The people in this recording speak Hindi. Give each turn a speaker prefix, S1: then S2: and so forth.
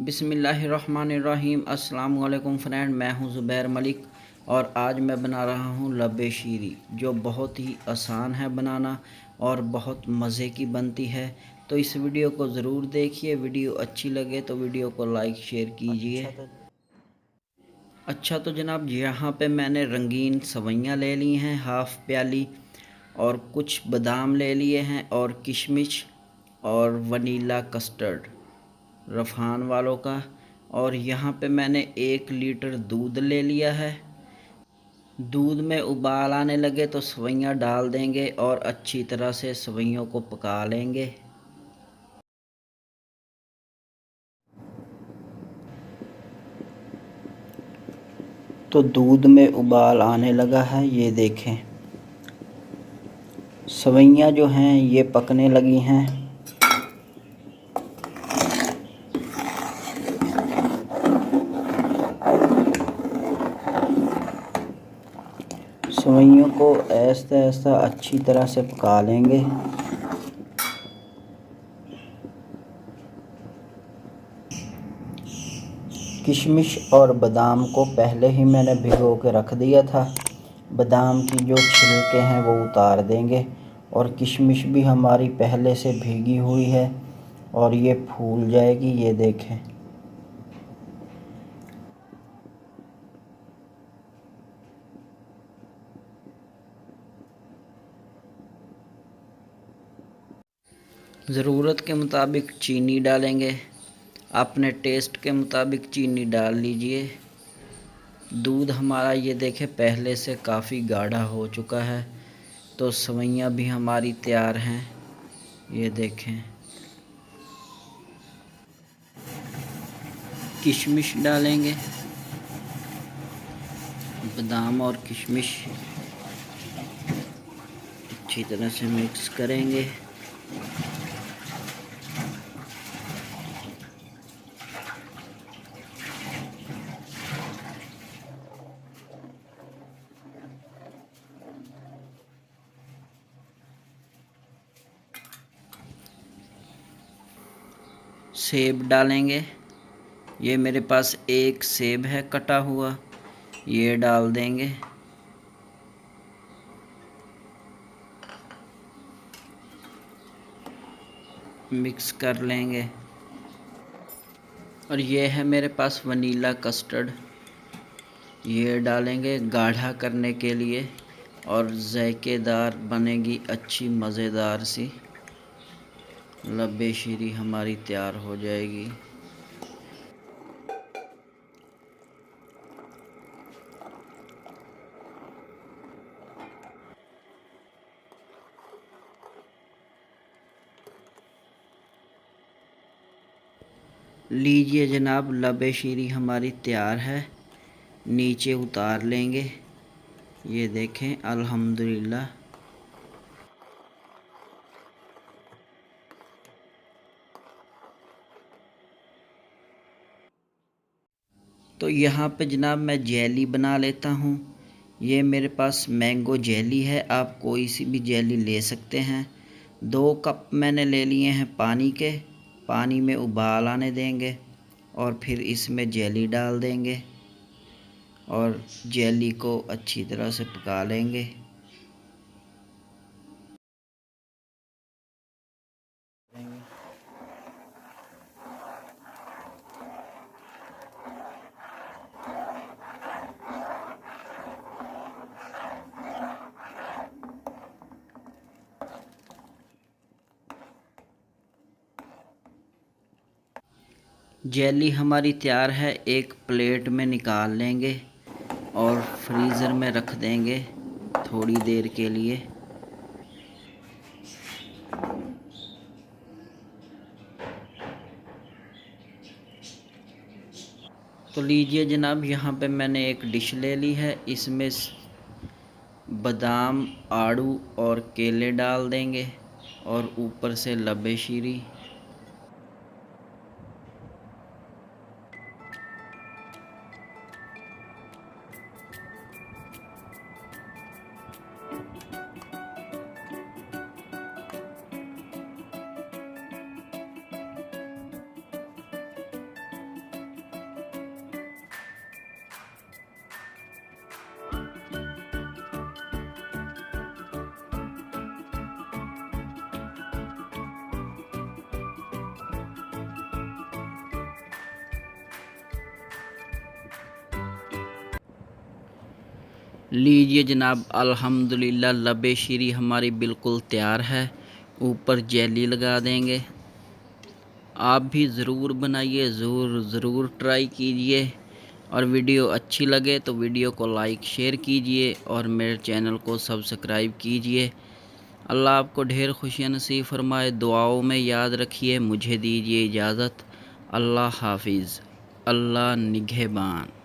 S1: बिस्मिल्लाहिर्रहमानिर्रहीम। अस्सलाम वालेकुम फ्रेंड, मैं हूं ज़ुबैर मलिक और आज मैं बना रहा हूं लब्बे शीरी, जो बहुत ही आसान है बनाना और बहुत मज़े की बनती है। तो इस वीडियो को ज़रूर देखिए। वीडियो अच्छी लगे तो वीडियो को लाइक शेयर कीजिए। अच्छा तो जनाब, यहाँ पे मैंने रंगीन सवैयाँ ले ली हैं हाफ़ प्याली, और कुछ बादाम ले लिए हैं और किशमिश और वनीला कस्टर्ड रफ़ान वालों का। और यहाँ पे मैंने 1 लीटर दूध ले लिया है। दूध में उबाल आने लगे तो सवैयाँ डाल देंगे और अच्छी तरह से सवैयों को पका लेंगे। तो दूध में उबाल आने लगा है, ये देखें सवैयाँ जो हैं ये पकने लगी हैं। सवैयों को ऐसा ऐसा अच्छी तरह से पका लेंगे। किशमिश और बादाम को पहले ही मैंने भिगो के रख दिया था। बादाम की जो छिलके हैं वो उतार देंगे और किशमिश भी हमारी पहले से भीगी हुई है और ये फूल जाएगी, ये देखें। ज़रूरत के मुताबिक चीनी डालेंगे, अपने टेस्ट के मुताबिक चीनी डाल लीजिए। दूध हमारा ये देखें पहले से काफ़ी गाढ़ा हो चुका है। तो सवैयाँ भी हमारी तैयार हैं, ये देखें। किशमिश डालेंगे, बादाम और किशमिश अच्छी तरह से मिक्स करेंगे। सेब डालेंगे, ये मेरे पास 1 सेब है कटा हुआ, ये डाल देंगे। मिक्स कर लेंगे। और ये है मेरे पास वनीला कस्टर्ड, ये डालेंगे गाढ़ा करने के लिए और जायकेदार बनेगी अच्छी मज़ेदार सी लब्बे शीरी हमारी तैयार हो जाएगी। लीजिए जनाब, लब्बे शीरी हमारी तैयार है। नीचे उतार लेंगे, ये देखें अल्हम्दुलिल्लाह। तो यहाँ पे जनाब मैं जेली बना लेता हूँ। ये मेरे पास मैंगो जेली है, आप कोई सी भी जेली ले सकते हैं। 2 कप मैंने ले लिए हैं पानी के। पानी में उबाल आने देंगे और फिर इसमें जेली डाल देंगे और जेली को अच्छी तरह से पका लेंगे। जेली हमारी तैयार है, एक प्लेट में निकाल लेंगे और फ्रीज़र में रख देंगे थोड़ी देर के लिए। तो लीजिए जनाब, यहाँ पे मैंने एक डिश ले ली है, इसमें बादाम, आड़ू और केले डाल देंगे और ऊपर से लब्बे शीरी। लीजिए जनाब, अल्हम्दुलिल्लाह लबे शीरी हमारी बिल्कुल तैयार है। ऊपर जेली लगा देंगे। आप भी ज़रूर बनाइए, ज़रूर ट्राई कीजिए। और वीडियो अच्छी लगे तो वीडियो को लाइक शेयर कीजिए और मेरे चैनल को सब्सक्राइब कीजिए। अल्लाह आपको ढेर खुशियाँ नसीब फरमाए। दुआओं में याद रखिए। मुझे दीजिए इजाज़त। अल्लाह हाफिज़। अल्लाह निगहबान।